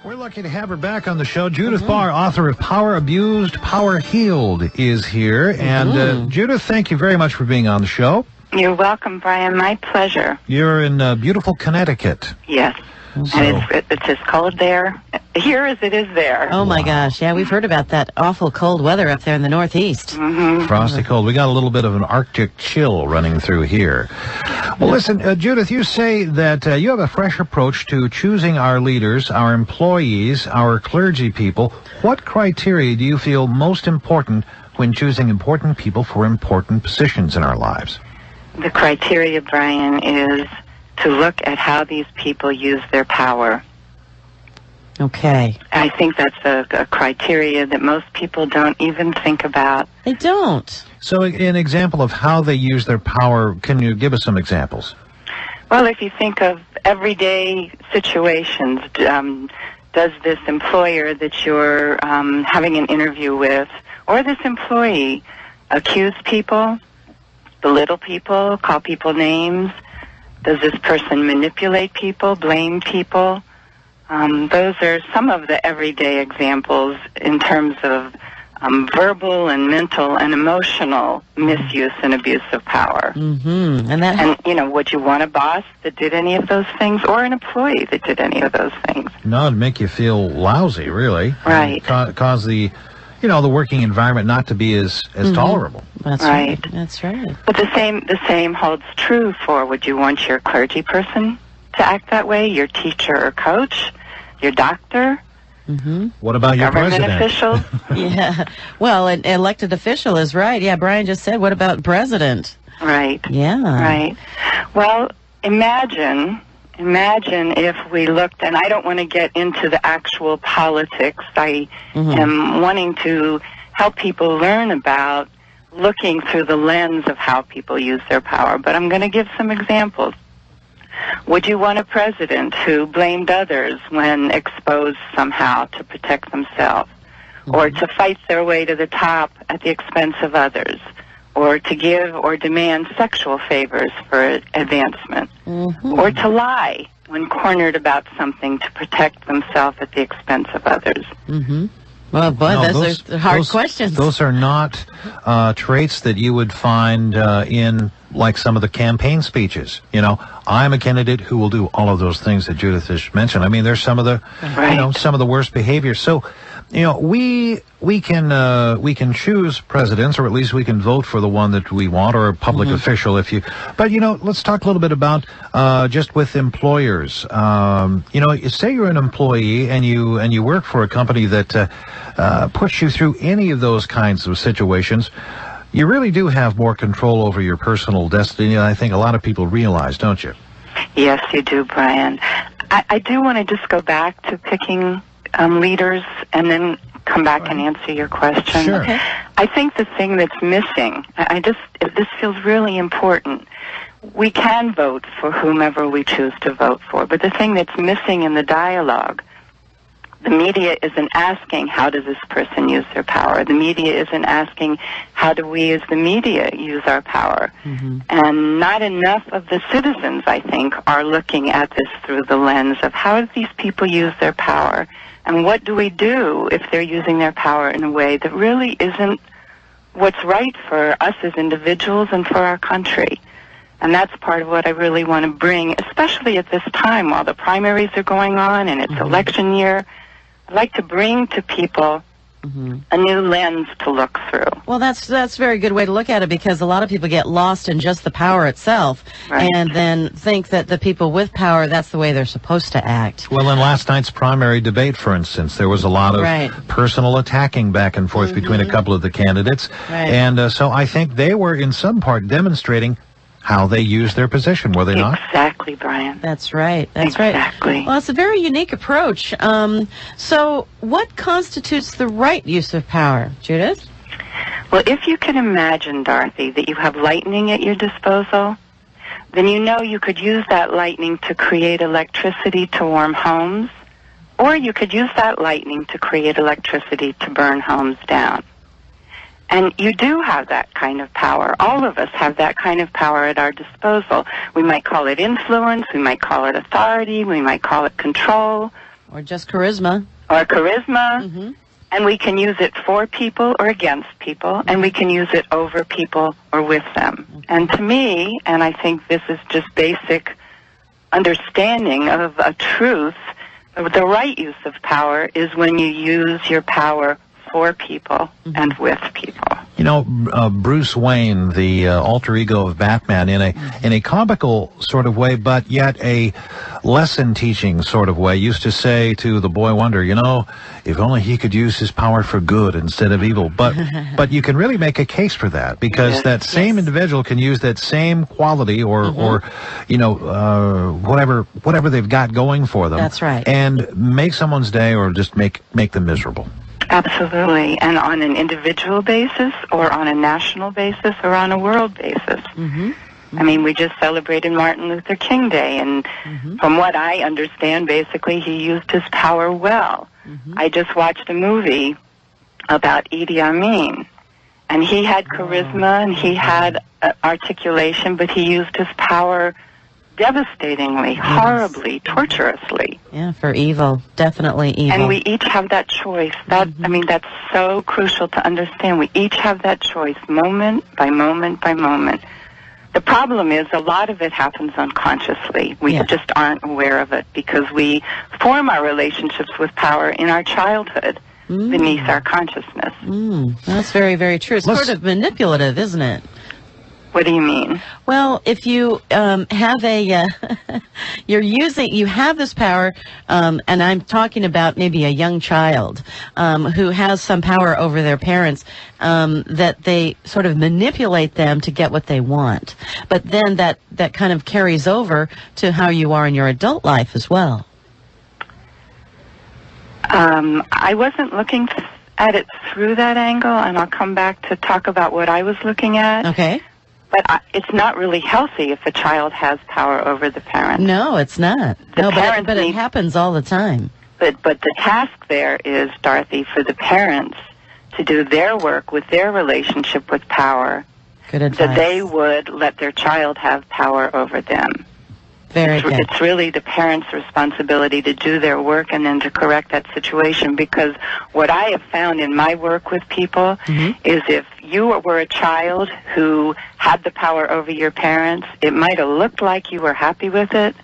We're lucky to have her back on the show. Judith Barr, author of Power Abused, Power Healed, is here. And Judith, thank you very much for being on the show. You're welcome, Brian. My pleasure. You're in beautiful Connecticut. Yes. So, and it's as cold there here as it is there. Oh, my gosh. Yeah, we've heard about that awful cold weather up there in the Northeast. Frosty cold. We got a little bit of an Arctic chill running through here. Well, listen, Judith, you say that you have a fresh approach to choosing our leaders, our employees, our clergy people. What criteria do you feel most important when choosing important people for important positions in our lives? The criteria, Brian, is to look at how these people use their power. Okay. I think that's a criteria that most people don't even think about. They don't. So an example of how they use their power, can you give us some examples? Well, if you think of everyday situations, does this employer that you're having an interview with, or this employee, accuse people, belittle people, call people names? Does this person manipulate people, blame people? Those are some of the everyday examples in terms of verbal and mental and emotional misuse and abuse of power. And you know, would you want a boss that did any of those things, or an employee that did any of those things? No, it'd make you feel lousy, really. Right. Cause the, the working environment not to be as tolerable. That's right. That's right. But the same holds true for, would you want your clergy person to act that way, your teacher or coach, your doctor? What about your government president? officials? Yeah. Well, an elected official is right. Yeah, Brian just said, what about president? Right. Yeah. Right. Well, imagine if we looked, and I don't want to get into the actual politics. I am wanting to help people learn about looking through the lens of how people use their power. But I'm going to give some examples. Would you want a president who blamed others when exposed somehow to protect themselves, or to fight their way to the top at the expense of others, or to give or demand sexual favors for advancement, or to lie when cornered about something to protect themselves at the expense of others? Well, boy, those are hard questions. Those are not traits that you would find in, like, some of the campaign speeches. I'm a candidate who will do all of those things that Judith has mentioned. I mean, there's some of the, some of the worst behaviors. So, we can choose presidents, or at least we can vote for the one that we want, or a public official but let's talk a little bit about just with employers. Say you're an employee and you work for a company that puts you through any of those kinds of situations. You really do have more control over your personal destiny, and I think a lot of people realize, don't you? Yes, you do, Brian. I do want to just go back to picking leaders and then come back and answer your question. Sure. Okay. I think the thing that's missing, this feels really important. We can vote for whomever we choose to vote for, but the thing that's missing in the dialogue, the media isn't asking, how does this person use their power? The media isn't asking, how do we as the media use our power? And not enough of the citizens, I think, are looking at this through the lens of how do these people use their power? And what do we do if they're using their power in a way that really isn't what's right for us as individuals and for our country? And that's part of what I really want to bring, especially at this time while the primaries are going on and it's election year. I'd like to bring to people a new lens to look through. Well, that's a very good way to look at it, because a lot of people get lost in just the power itself, and then think that the people with power, that's the way they're supposed to act. Well, in last night's primary debate, for instance, there was a lot of personal attacking back and forth between a couple of the candidates. And so I think they were in some part demonstrating how they use their position, were they not? Exactly, Brian. That's right. That's exactly. Right. Well, it's a very unique approach. So what constitutes the right use of power, Judith? Well, if you can imagine, Dorothy, that you have lightning at your disposal, then you could use that lightning to create electricity to warm homes, or you could use that lightning to create electricity to burn homes down. And you do have that kind of power. All of us have that kind of power at our disposal. We might call it influence, we might call it authority, we might call it control, Or just charisma. Or charisma. And we can use it for people or against people, and we can use it over people or with them. And to me, and I think this is just basic understanding of a truth, the right use of power is when you use your power for people and with people. You know, Bruce Wayne, the alter ego of Batman, in a comical sort of way, but yet a lesson-teaching sort of way, used to say to the boy wonder, you know, if only he could use his power for good instead of evil. But you can really make a case for that, because that same individual can use that same quality or you know, whatever they've got going for them. That's right. And make someone's day or just make them miserable. Absolutely. And on an individual basis or on a national basis or on a world basis. I mean, we just celebrated Martin Luther King Day, and from what I understand, basically, he used his power well. I just watched a movie about Idi Amin, and he had charisma and he had articulation, but he used his power devastatingly, horribly, torturously. Yeah, for evil. Definitely evil. And we each have that choice. That I mean, that's so crucial to understand. We each have that choice, moment by moment by moment. The problem is a lot of it happens unconsciously. We just aren't aware of it because we form our relationships with power in our childhood beneath our consciousness. That's very, very true. It's sort of manipulative, isn't it? What do you mean? Well, if you have a, you have this power, and I'm talking about maybe a young child who has some power over their parents, that they sort of manipulate them to get what they want. But then that kind of carries over to how you are in your adult life as well. I wasn't looking at it through that angle, and I'll come back to talk about what I was looking at. Okay. But it's not really healthy if a child has power over the parent. No, it's not. But it happens all the time. But the task there is, Dorothy, for the parents to do their work with their relationship with power. Good advice. That they would let their child have power over them. Very good. It's really the parents' responsibility to do their work and then to correct that situation, because what I have found in my work with people is if you were a child who had the power over your parents, it might have looked like you were happy with it,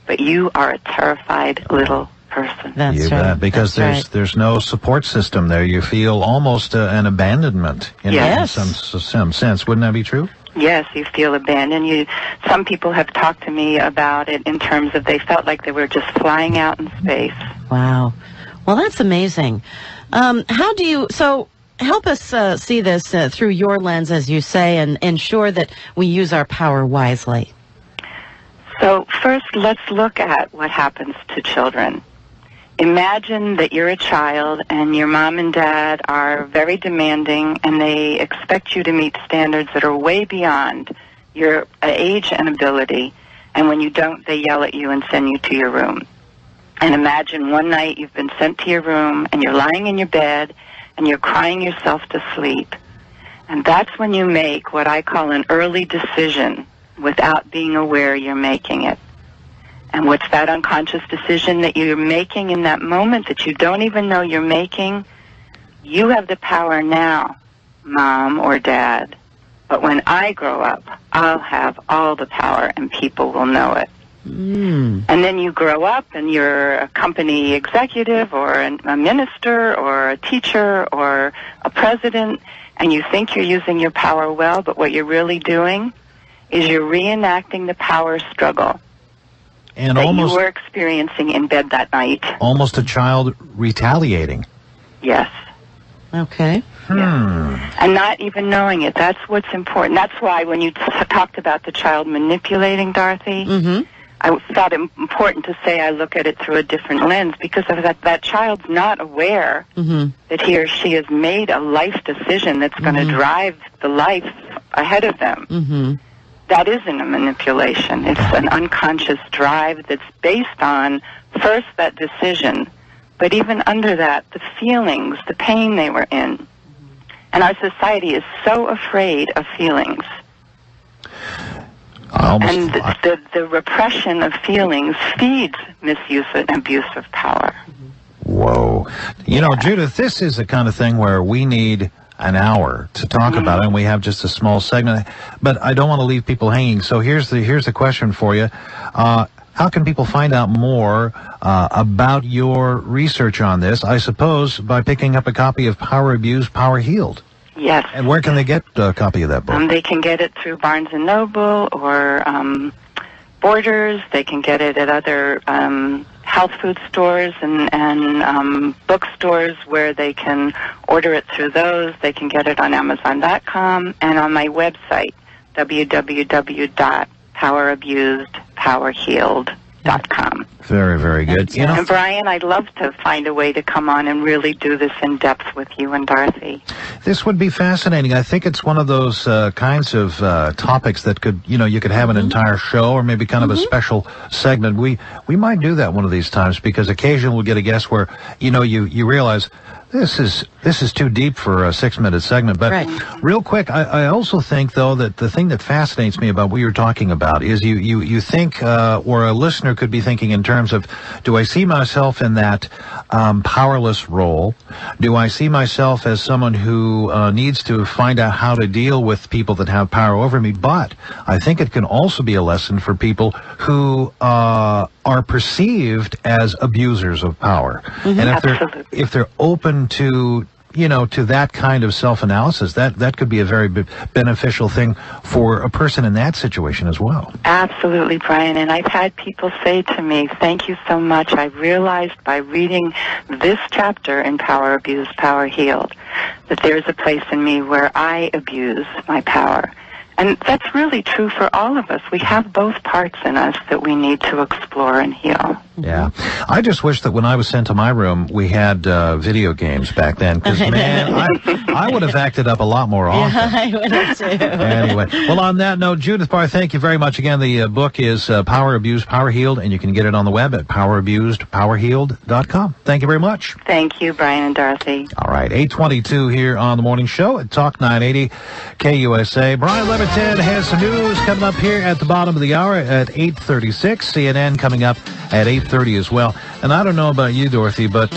but you are a terrified little person. That's right. Because there's no support system there. You feel almost an abandonment in some sense. Wouldn't that be true? Yes, you feel abandoned. Some people have talked to me about it in terms of they felt like they were just flying out in space. Wow. Well, that's amazing. How do you, so help us see this through your lens, as you say, and ensure that we use our power wisely. So first, let's look at what happens to children. Imagine that you're a child and your mom and dad are very demanding and they expect you to meet standards that are way beyond your age and ability. And when you don't, they yell at you and send you to your room. And imagine one night you've been sent to your room and you're lying in your bed and you're crying yourself to sleep. And that's when you make what I call an early decision without being aware you're making it. And what's that unconscious decision that you're making in that moment that you don't even know you're making? You have the power now, Mom or Dad. But when I grow up, I'll have all the power and people will know it. And then you grow up and you're a company executive or a minister or a teacher or a president, and you think you're using your power well, but what you're really doing is you're reenacting the power struggle. And that you were experiencing in bed that night. Almost a child retaliating. Yes. Okay. Yeah. And not even knowing it. That's what's important. That's why when you talked about the child manipulating, Dorothy, I thought it important to say I look at it through a different lens, because of that child's not aware that he or she has made a life decision that's going to drive the life ahead of them. That isn't a manipulation. It's an unconscious drive that's based on, first, that decision, but even under that, the feelings, the pain they were in. And our society is so afraid of feelings. And the repression of feelings feeds misuse and abuse of power. Whoa. You know, Judith, this is the kind of thing where we need an hour to talk about it, and we have just a small segment. But I don't want to leave people hanging. So here's the question for you. How can people find out more about your research on this? I suppose by picking up a copy of Power Abused, Power Healed. Yes. And where can they get a copy of that book? They can get it through Barnes & Noble or Borders. They can get it at other health food stores and bookstores where they can order it through those. They can get it on Amazon.com and on my website, www.powerabusedpowerhealed.com. Very, very good. You know, and Brian, I'd love to find a way to come on and really do this in depth with you and Dorothy. This would be fascinating. I think it's one of those kinds of topics that could, you could have an entire show or maybe kind of a special segment. We might do that one of these times because occasionally we'll get a guest where, you realize this is too deep for a 6-minute segment. But real quick, I also think, though, that the thing that fascinates me about what you're talking about is you think, or a listener could be thinking in terms of, do I see myself in that powerless role? Do I see myself as someone who needs to find out how to deal with people that have power over me? But I think it can also be a lesson for people who are perceived as abusers of power. And if they're open to to that kind of self-analysis, that could be a very beneficial thing for a person in that situation as well. Absolutely, Brian. And I've had people say to me, thank you so much. I realized by reading this chapter in Power Abused, Power Healed, that there's a place in me where I abuse my power. And that's really true for all of us. We have both parts in us that we need to explore and heal. Yeah. I just wish that when I was sent to my room, we had video games back then. Because, man, I would have acted up a lot more often. Yeah, I would have too. Anyway, well, on that note, Judith Barr, thank you very much. Again, the book is Power Abused, Power Healed, and you can get it on the web at powerabusedpowerhealed.com. Thank you very much. Thank you, Brian and Dorothy. All right, 8:22 here on the morning show at Talk 980 KUSA. Brian Levitin has some news coming up here at the bottom of the hour at 8:36. CNN coming up at 8:30 as well. And I don't know about you, Dorothy, but